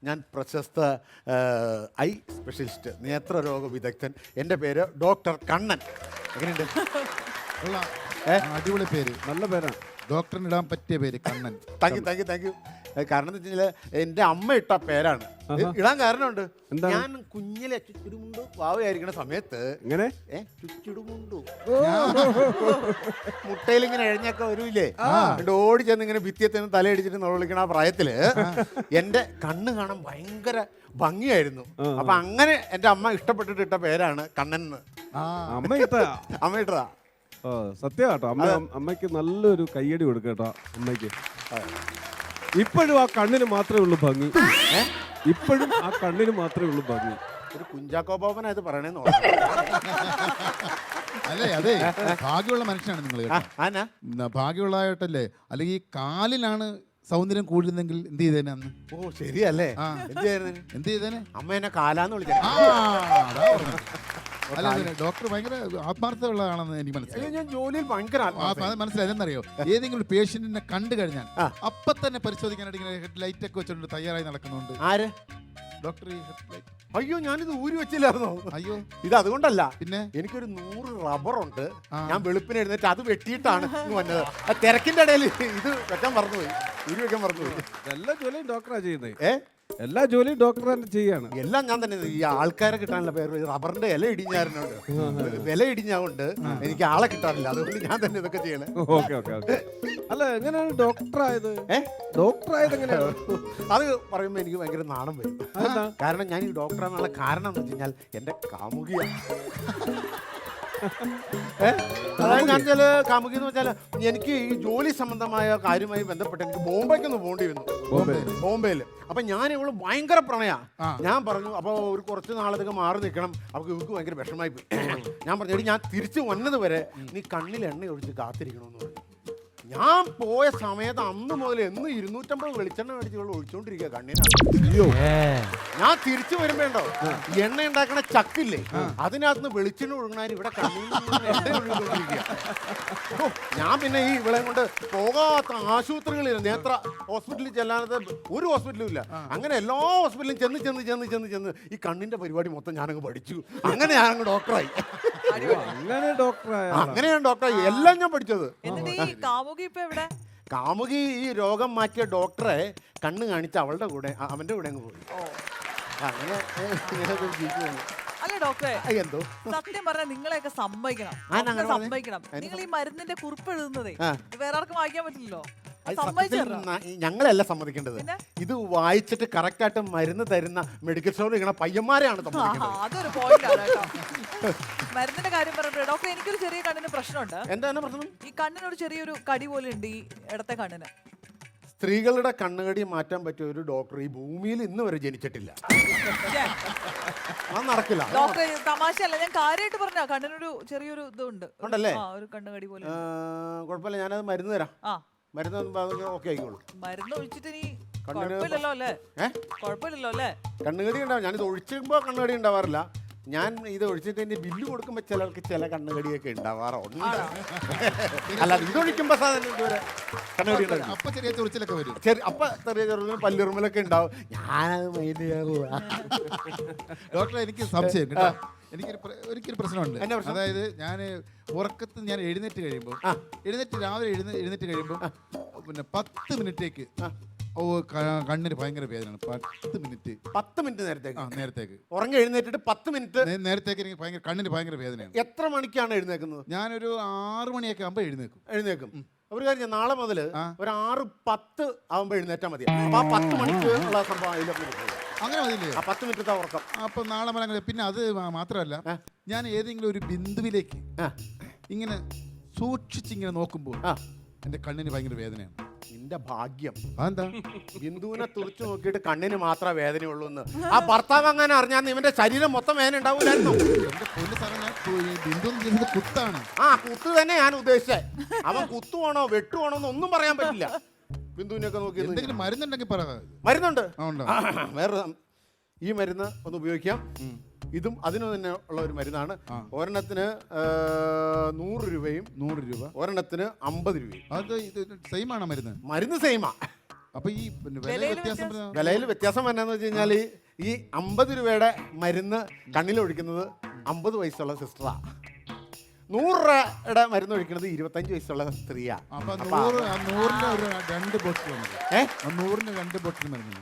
ഞാൻ പ്രശസ്ത eye specialist നേത്രരോഗ വിദഗ്ധൻ. എൻ്റെ പേര് ഡോക്ടർ കണ്ണൻ. എങ്ങനെയുണ്ട്? അടിപൊളി പേര്, നല്ല പേരാണ്. ഡോക്ടറിന് ഇടാൻ പറ്റിയ പേര് കണ്ണൻ. Thank you. കാരണം എന്ന് വെച്ച് കഴിഞ്ഞാൽ എൻ്റെ അമ്മ ഇട്ട പേരാണ്. ഇടാൻ കാരണമുണ്ട്. ഞാൻ കുഞ്ഞിലെ ചുറ്റുടുമുണ്ടു വാവയായിരിക്കണ സമയത്ത് ഇങ്ങനെ ചുറ്റുടുമുണ്ടു മുട്ടയിൽ ഇങ്ങനെ എഴഞ്ഞൊക്കെ വരൂലേ, ഓടി ചെന്ന് ഇങ്ങനെ ഭിത്തിയത്തിന് തലയടിച്ചിട്ട് വിളിക്കണ ആ പ്രായത്തില് എൻ്റെ കണ്ണ് കാണാൻ ഭയങ്കര ഭംഗിയായിരുന്നു. അപ്പൊ അങ്ങനെ എൻ്റെ അമ്മ ഇഷ്ടപ്പെട്ടിട്ട് ഇട്ട പേരാണ് കണ്ണൻ എന്ന്. അമ്മ ഇട്ടതാ? അമ്മ ഇട്ടതാ. സത്യം കേട്ടോ. അമ്മയ്ക്ക് നല്ലൊരു കയ്യടി കൊടുക്കേട്ടോ അമ്മയ്ക്ക്. ഇപ്പോഴും ആ കണ്ണിന് മാത്രമേ ഉള്ളൂ ഭംഗി. ഇപ്പോഴും ആ കണ്ണിന് മാത്രമേ ഉള്ളൂ ഭംഗി. ഒരു കുഞ്ചാക്കോ ബോബനായത് പറയണേന്ന് അല്ലേ? അതെ, ഭാഗ്യമുള്ള മനുഷ്യനാണ് നിങ്ങൾ. ഭാഗ്യമുള്ളതായിട്ടല്ലേ? അല്ലെങ്കിൽ ഈ കാലിലാണ് സൗന്ദര്യം കൂടുതലെങ്കിൽ എന്ത് ചെയ്തേനെ അന്ന്? ഓ ശരിയല്ലേ. എന്ത് ചെയ്തേനെ? അമ്മ എന്നെ കാലാന്ന് വിളിച്ചേ. അല്ല, ഡോക്ടർ ഭയങ്കര ആത്മാർത്ഥമുള്ളതാണെന്ന് എനിക്ക് മനസ്സിലായി. ഞാൻ ജോലിയിൽ ഭയങ്കര മനസ്സിലായെന്നറിയോ? ഏതെങ്കിലും ഒരു പേഷ്യന്റിനെ കണ്ടു കഴിഞ്ഞാൽ അപ്പൊ തന്നെ പരിശോധിക്കാനായിട്ട് ഇങ്ങനെ ഹെഡ് ലൈറ്റ് ഒക്കെ വെച്ചോണ്ട് തയ്യാറായി നടക്കുന്നുണ്ട്. ആര്? ഡോക്ടർ. അയ്യോ, ഞാനിത് ഊരി വെച്ചില്ലായിരുന്നോ? അയ്യോ, ഇത് അതുകൊണ്ടല്ല. പിന്നെ എനിക്കൊരു 100 റബ്ബറുണ്ട്. ഞാൻ വെളുപ്പിന് എഴുന്നേറ്റ് അത് വെട്ടിയിട്ടാണ് വന്നത്. തിരക്കിന്റെ ഇടയിൽ ഇത് വെക്കാൻ മറന്നുപോയി, ഊരി വെക്കാൻ മറന്നുപോയി. എല്ലാ ജോലിയും ഡോക്ടറാ ചെയ്യുന്നത്. എല്ലാ ജോലിയും ഡോക്ടർ തന്നെ ചെയ്യാണ്. എല്ലാം ഞാൻ തന്നെ. ഈ ആൾക്കാരെ കിട്ടാനുള്ള പേര് റബ്ബറിന്റെ ഇല ഇടിഞ്ഞാറുണ്ട്, വില ഇടിഞ്ഞാകൊണ്ട് എനിക്ക് ആളെ കിട്ടാറില്ല. അതുകൊണ്ട് ഞാൻ തന്നെ ഇതൊക്കെ ചെയ്യണേ. അല്ല, എങ്ങനെയാണ് ഡോക്ടറായത്? ഡോക്ടറായത് എങ്ങനെയാണ്? അത് പറയുമ്പോ എനിക്ക് ഭയങ്കര നാണം വരും. കാരണം ഞാൻ ഈ ഡോക്ടറാന്നുള്ള കാരണം എന്ന് വെച്ച് കഴിഞ്ഞാൽ എന്റെ കാമുകിയാണ്. അതായത് ഞാൻ ചില കാമുകി എന്ന് വെച്ചാൽ എനിക്ക് ഈ ജോലി സംബന്ധമായ കാര്യവുമായി ബന്ധപ്പെട്ട് എനിക്ക് ബോംബെക്കൊന്ന് പോകേണ്ടി വന്നു. ബോംബെയിൽ. അപ്പൊ ഞാൻ ഇവള് ഭയങ്കര പ്രണയ. ഞാൻ പറഞ്ഞു അപ്പൊ ഒരു കുറച്ച് നാളത്തേക്ക് മാറി നിൽക്കണം. അപ്പൊ ഇവർക്ക് ഭയങ്കര വിഷമായി പോയി. ഞാൻ പറഞ്ഞു, എടി ഞാൻ തിരിച്ചു വന്നത് വരെ നീ കണ്ണിൽ എണ്ണ ഒഴിച്ച് കാത്തിരിക്കണമെന്ന് പറഞ്ഞു. ഞാൻ പോയ സമയത്ത് അന്ന് മുതൽ എന്ന് 250 വെളിച്ചെണ്ണ മേടിച്ച് ഒഴിച്ചോണ്ടിരിക്കുക കണ്ണിനാണ്. ഞാൻ തിരിച്ചു വരുമ്പോണ്ടോ എണ്ണ ഉണ്ടാക്കണ ചക്കില്ലേ, അതിനകത്ത് വെളിച്ചെണ്ണ ഒഴുകണാൻ ഇവിടെ കണ്ണിൽ എണ്ണ ഒഴുകിക്കൊണ്ടിരിക്കുക. ഞാൻ പിന്നെ ഈ ഇവിടെ കൊണ്ട് പോകാത്ത ആശുപത്രികളിൽ നേത്ര ഹോസ്പിറ്റലിൽ ചെല്ലാനത് ഒരു ഹോസ്പിറ്റലും ഇല്ല. അങ്ങനെ എല്ലാ ഹോസ്പിറ്റലും ചെന്ന് ഈ കണ്ണിന്റെ പരിപാടി മൊത്തം ഞാനങ്ങ് പഠിച്ചു. അങ്ങനെ ഞാനങ്ങ് ഡോക്ടറായി. അങ്ങനെയാണ് ഡോക്ടറായി. എല്ലാം ഞാൻ പഠിച്ചത്. കാമുകി ഈ രോഗം മാറ്റിയ ഡോക്ടറെ കണ്ണ് കാണിച്ച് അവളുടെ കൂടെ അവന്റെ കൂടെ അങ്ങ് പോയി. അങ്ങനെ അല്ല ഡോക്ടറെ, എന്തോ സത്യം പറഞ്ഞാൽ നിങ്ങളെയൊക്കെ സമ്മതിക്കണം. നിങ്ങൾ ഈ മരുന്നിന്റെ കുറിപ്പ് എഴുതുന്നതേ വേറെ ആർക്കും വായിക്കാൻ പറ്റില്ലല്ലോ. ഞങ്ങളല്ല സമ്മതിക്കേണ്ടത്. ഇത് വായിച്ചിട്ട് കറക്റ്റ് ആയിട്ട് മരുന്ന് തരുന്ന മെഡിക്കൽ സ്റ്റോറിൽ ഇങ്ങനെ പയ്യന്മാരെയാണ് സമ്മതിക്കേണ്ടത്. അതൊരു പോയിന്റാണ് കേട്ടോ. മരുന്നിന്റെ കാര്യം പറഞ്ഞപ്പോൾ ഡോക്ടർ, എനിക്കൊരു ചെറിയ കണ്ണിന് പ്രശ്നമുണ്ട്. എന്താണ് പ്രശ്നം? ഈ കണ്ണിനൊരു ചെറിയൊരു കടി പോലെ ഉണ്ട് ഈ ഇടത്തെ കണ്ണിന്. സ്ത്രീകളുടെ കണ്ണുകടി മാറ്റാൻ പറ്റിയ ഒരു ഡോക്ടർ ഈ ഭൂമിയിൽ ഇന്ന് വരെ ജനിച്ചിട്ടില്ല. അത് നടക്കില്ല. ഡോക്ടർ തമാശയല്ല, ഞാൻ കാര്യമായിട്ട് പറഞ്ഞ കണ്ണിനൊരു ചെറിയൊരു ഇതുണ്ട്. ഉണ്ടല്ലേ? ഒരു കണ്ണുകടി പോലെ. കുഴപ്പമില്ല, ഞാനത് മരുന്ന് തരാം. മരുന്ന് ഓക്കെ ആയിക്കോളൂ. മരുന്ന് ഒഴിച്ചിട്ട് നീ കുഴപ്പമില്ലല്ലോ അല്ലേ? കുഴപ്പമില്ലല്ലോ അല്ലേ? കണ്ണുകടി ഉണ്ടാവും. ഞാനിത് ഒഴിച്ചുമ്പോ കണ്ണുകടി ഉണ്ടാവാറില്ല. ഞാൻ ഇത് ഒഴിച്ചിട്ട് എന്റെ ബില്ല് കൊടുക്കുമ്പോ ചിലർക്ക് ചില കണ്ണുകടിയൊക്കെ ഉണ്ടാവാറുണ്ട്. അല്ല, ഇതൊഴിക്കുമ്പോ കണ്ണുകടി ഉണ്ടാവും. അപ്പൊ ചെറിയ ചൊറിച്ചിലൊക്കെ വരും. അപ്പൊ ചെറിയ ചെറുതിന് പല്ലിറുമലൊക്കെ ഉണ്ടാവും. ഞാനത് മൈൻഡ് ചെയ്യാറില്ല. ഡോക്ടറെ, എനിക്ക് സംശയം കേട്ടോ. എനിക്കൊരു പ്രശ്നമുണ്ട്. അതായത് ഞാൻ ഉറക്കത്തിൽ ഞാൻ എഴുന്നേറ്റ് കഴിയുമ്പോൾ രാവിലെ എഴുന്നേറ്റ് കഴിയുമ്പോൾ പിന്നെ 10 മിനിറ്റേക്ക് കണ്ണിന് ഭയങ്കര വേദനയാണ്. 10 മിനിറ്റ് നേരത്തേക്ക് ഉറങ്ങി എഴുന്നേറ്റിട്ട് 10 മിനിറ്റ് നേരത്തേക്ക് എനിക്ക് കണ്ണിന് ഭയങ്കര വേദനയാണ്. എത്ര മണിക്കാണ് എഴുന്നേക്കുന്നത്? ഞാനൊരു 6 മണിയൊക്കെ ആകുമ്പോൾ എഴുന്നേക്കും. ഒരു കാര്യം, നാളെ മുതൽ ഒരു 6:10 ആകുമ്പോൾ എഴുന്നേറ്റാൽ മതി. അപ്പൊ ആ 10 മണിക്ക് ഉള്ള സംഭവം അങ്ങനെ മതിയില്ലേ? 10 മിനിറ്റത്തെ ഉറക്കം. അപ്പൊ നാളെ മുതൽ. പിന്നെ അത് മാത്രമല്ല, ഞാൻ ഏതെങ്കിലും ഒരു ബിന്ദുവിലേക്ക് ഇങ്ങനെ സൂക്ഷിച്ചിങ്ങനെ നോക്കുമ്പോൾ എന്റെ കണ്ണിന് ഭയങ്കര വേദനയാണ്. നിന്റെ ഭാഗ്യം. അതെന്താ? ബിന്ദുവിനെ തുറച്ചു നോക്കിയിട്ട് കണ്ണിന് മാത്രമേ വേദനയുള്ളൂ എന്ന് ആ ഭർത്താവ് അങ്ങനെ അറിഞ്ഞാൽ ഇവന്റെ ശരീരം മൊത്തം വേദന ഉണ്ടാവൂലായിരുന്നു. കുത്താണ്. കുത്ത് തന്നെ ഞാൻ ഉദ്ദേശിച്ചത്. അവൻ കുത്തുവാണോ വെട്ടുവാണോ എന്നൊന്നും പറയാൻ പറ്റില്ല. ബിന്ദുവിനൊക്കെ നോക്കി എന്തെങ്കിലും മരുന്നുണ്ടെങ്കിൽ പറ. മരുന്നുണ്ട്. വേറെ ഈ മരുന്ന് ഒന്ന് ഉപയോഗിക്കാം. ഇതും അതിന് തന്നെ ഉള്ള ഒരു മരുന്നാണ്. ഒരെണ്ണത്തിന് 100 രൂപയും 100 രൂപ, ഒരെണ്ണത്തിന് 50 രൂപയും. അത് സെയിം ആണോ? മരുന്ന് സെയിമാ. അപ്പൊ ഈ പിന്നെ വില വിലയിൽ വ്യത്യാസം വ്യത്യാസം. വരുന്ന- വിലയിൽ വ്യത്യാസം വന്നതെന്ന് വെച്ച് കഴിഞ്ഞാൽ ഈ 50 രൂപയുടെ മരുന്ന് കണ്ണിലൊഴിക്കുന്നത് 50 വയസ്സുള്ള സിസ്റ്ററാ, 100 രൂപയുടെ മരുന്ന് ഒഴിക്കുന്നത് 25 വയസ്സുള്ള സ്ത്രീയാ. അപ്പൊ 100ന്റെ ഒരു 2 ബോട്ടിൽ വന്നത്. ഏ 100ന്റെ 2 ബോട്ടിൽ മരുന്ന്.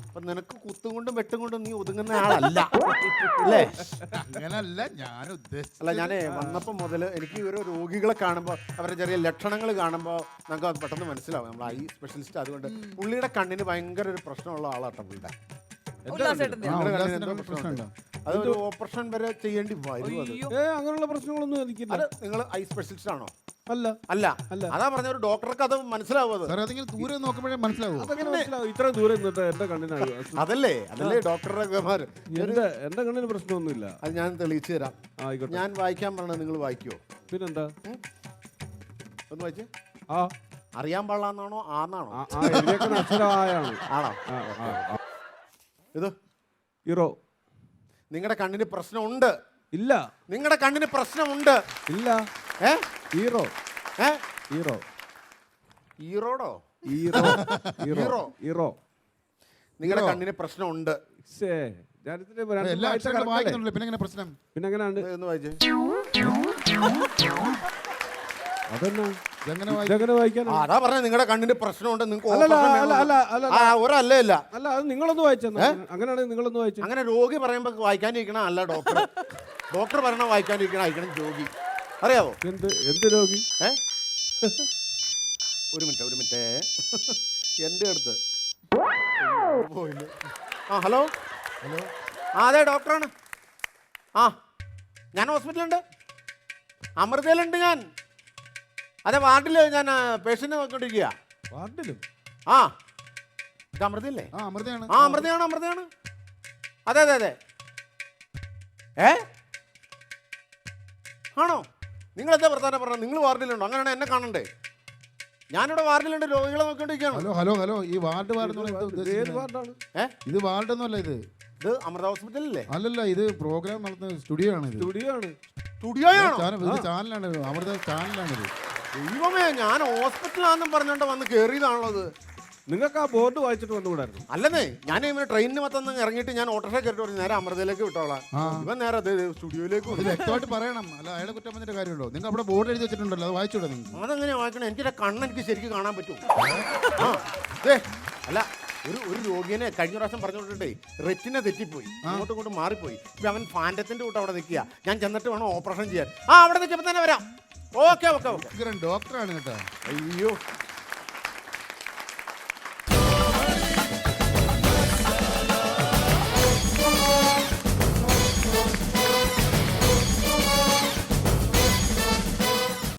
അപ്പൊ നിനക്ക് കുത്തും കൊണ്ടും വെട്ടും കൊണ്ടും നീ ഒതുങ്ങുന്ന ആളല്ല അല്ലേ? അങ്ങനല്ല ഞാൻ ഉദ്ദേശിച്ചത്. അല്ല, ഞാൻ വന്നപ്പോൾ മുതൽ എനിക്ക് ഓരോ രോഗികളെ കാണുമ്പോൾ അവരുടെ ചെറിയ ലക്ഷണങ്ങൾ കാണുമ്പോൾ നമുക്ക് അത് പെട്ടെന്ന് മനസ്സിലാവും. നമ്മൾ ഐ സ്പെഷ്യലിസ്റ്റ് അതുകൊണ്ട് പുള്ളിയുടെ കണ്ണിന് ഭയങ്കര ഒരു പ്രശ്നമുള്ള ആളാട്ടോ പുള്ളിയുടെ. ഉല്ലാസേട്ടന്റെ ആ, നിങ്ങളുടെ കണ്ണിന് ഉല്ലാസത്തിന് എന്തോ പ്രശ്നമുണ്ടോ? അതൊരു ഓപ്പറേഷൻ വരെ ചെയ്യേണ്ടി വരും. അത് അയ്യോ. അങ്ങനെയുള്ള പ്രശ്നങ്ങളൊന്നും എനിക്കില്ല. അത് നിങ്ങൾ ഐ സ്പെഷ്യലിസ്റ്റ് ആണോ? അല്ല അല്ല അല്ല. അതാ പറഞ്ഞ ഒരു ഡോക്ടർക്ക് അത് മനസ്സിലാവും. അത് സാർ അതിങ്ങനെ ദൂരെ നോക്കുമ്പോഴേ മനസ്സിലാവോ? അതെങ്ങനെ മനസ്സിലാവും? ഇത്ര ദൂരം നിന്നിട്ട് എന്റെ കണ്ണിനായി അതല്ലേ ഡോക്ടറുടെ മാര്. എന്റെ കണ്ണിന് പ്രശ്നമൊന്നുമില്ല. അത് ഞാൻ തെളിയിച്ചു തരാം. ആയിക്കോട്ടെ. ഞാൻ വായിക്കാൻ പറഞ്ഞത് നിങ്ങൾ വായിക്കുവോ? പിന്നെന്താ? ഒന്ന് വായിച്ചേ. ആ അറിയാൻ പാടില്ലാന്നാണോ ആന്നാണോ? എഴുതിയേക്കുന്ന അക്ഷരമായാണ്. ആണോ? ഇത് ഹീറോ നിങ്ങളുടെ കണ്ണിന് പ്രശ്നമുണ്ട്. ഇല്ല നിങ്ങളുടെ കണ്ണിന് പ്രശ്നമുണ്ട്. ഇല്ല. ഏ ഹീറോ ഏ ഹീറോ ഈറോടോ? Hero hero hero. നിങ്ങളുടെ കണ്ണിന് പ്രശ്നമുണ്ട്. ശ്ശേ, ഞാനിതിന്റെ രണ്ട് എല്ലാ ആഴ്ച അക്ഷരങ്ങളും കണക്കല്ലേ? വായിക്കുന്നുണ്ടല്ലോ, പിന്നെ എങ്ങനെ പ്രശ്നം? പിന്നെ എങ്ങനെയാണ്? ഒന്ന് വായിച്ചേ. അതെന്നാ ഇതെങ്ങനെ വായിക്കും? ഇതെങ്ങനെ വായിക്കാനാ? അതാ പറഞ്ഞ നിങ്ങളുടെ കണ്ണിന് പ്രശ്നമുണ്ട്. നിങ്ങൾക്ക് അല്ലല്ല, operation അല്ല, വേണമെന്ന്. അല്ല, അല്ല, ആ, ഒരല്ലേ ഇല്ല. അല്ല അത് നിങ്ങളൊന്ന് വായിച്ചെന്നാ. അങ്ങനെയാണെങ്കിൽ നിങ്ങളൊന്ന് വായിച്ചു. അങ്ങനെ രോഗി പറയുമ്പോ വായിക്കാനിരിക്കണം അല്ല ഡോക്ടർ. ഡോക്ടർ പറയണ വായിക്കാനിരിക്കണം, അയക്കണം രോഗി. അറിയാവോ? എന്ത് രോഗി? ഏ ഒരു മിനിറ്റ് എൻ്റെ അടുത്ത് പോയില്ല. ആ ഹലോ ഹലോ, ആ അതെ ഡോക്ടറാണ്. ആ ഞാൻ ഹോസ്പിറ്റലുണ്ട്, അമൃതയിലുണ്ട് ഞാൻ. അതെ വാർഡിൽ ഞാൻ പേഷ്യൻ്റ് നോക്കിക്കൊണ്ടിരിക്കുക. വാർഡിലും? ആ ഇത് അമൃതയല്ലേ? ആ അമൃതയാണ്. ആ അമൃതയാണ്. അതെ അതെ അതെ. ഏ ആണോ? നിങ്ങളെന്താ വർത്താനം പറഞ്ഞത്? നിങ്ങൾ വാർഡിലുണ്ടോ? അങ്ങനെയാണ് എന്നെ കാണണ്ടേ? ഞാനിവിടെ വാർഡിലുണ്ട്, രോഗികളെ നോക്കിക്കൊണ്ടിരിക്കുകയാണ്. ഹലോ ഹലോ ഹലോ, ഈ വാർഡ് വാർഡ് എന്ന് പറയുന്നത് ഏത് ഉദ്ദേശിക്കുന്നത്? വാർഡാണ്? ഏ ഇത് വാർഡൊന്നുമല്ല, ഇത് ഇത് അമൃത ഹോസ്പിറ്റലല്ലേ? അല്ലല്ല, ഇത് പ്രോഗ്രാം നടത്തുന്ന സ്റ്റുഡിയോ ആണ്. ഇത് സ്റ്റുഡിയോ ആണ്. സ്റ്റുഡിയോയാണോ? ചാനലാണ്, അമൃത ചാനലാണിത്. ദൈവമേ, ഞാൻ ഹോസ്പിറ്റലാണെന്നും പറഞ്ഞോണ്ട് വന്ന് കയറിയതാണുള്ളത്. നിങ്ങൾക്ക് ആ ബോർഡ് വായിച്ചിട്ട് വന്നുകൂടായിരുന്നു? അല്ലെന്നേ, ഞാൻ ഇവന് ട്രെയിനിന് മൊത്തം ഇറങ്ങിയിട്ട് ഞാൻ ഓട്ടോറിക്ഷ കയറിട്ട് പറഞ്ഞു നേരെ അമൃതയിലേക്ക് വിട്ടോളാം. ആ. ഇവൻ നേരെ അതേ സ്റ്റുഡിയോയിലേക്ക് ഇത് വിടും. വ്യക്തമായിട്ട് പറയണം, അല്ല അയാളെ കുറ്റം പറഞ്ഞിട്ട് കാര്യമുണ്ടോ? നിങ്ങൾ അവിടെ ബോർഡ് എഴുതി വെച്ചിട്ടുണ്ടല്ലോ, അത് വായിച്ചൂടെ നിങ്ങൾക്ക്? അതെങ്ങനെയാ വായിക്കണം? എനിക്ക് കണ്ണ് എനിക്ക് ശരിക്കും കാണാൻ പറ്റും. ആ ദേ, അല്ല ഒരു രോഗിനെ കഴിഞ്ഞ പ്രാവശ്യം പറഞ്ഞുകൊണ്ടിട്ടേ റെറ്റിനെ തെറ്റിപ്പോയി, അങ്ങോട്ടും ഇങ്ങോട്ടും മാറിപ്പോയി. ഇപ്പൊ അവൻ ഫാൻറ്റത്തിന്റെ കൂട്ട് അവിടെ നിൽക്കുക. ഞാൻ ചെന്നിട്ട് വേണം ഓപ്പറേഷൻ ചെയ്യാൻ. ആ അവിടെ നിൽക്കുമ്പോൾ തന്നെ വരാം. ഓക്കെ ഡോക്ടറാണ് കേട്ടോ. അയ്യോ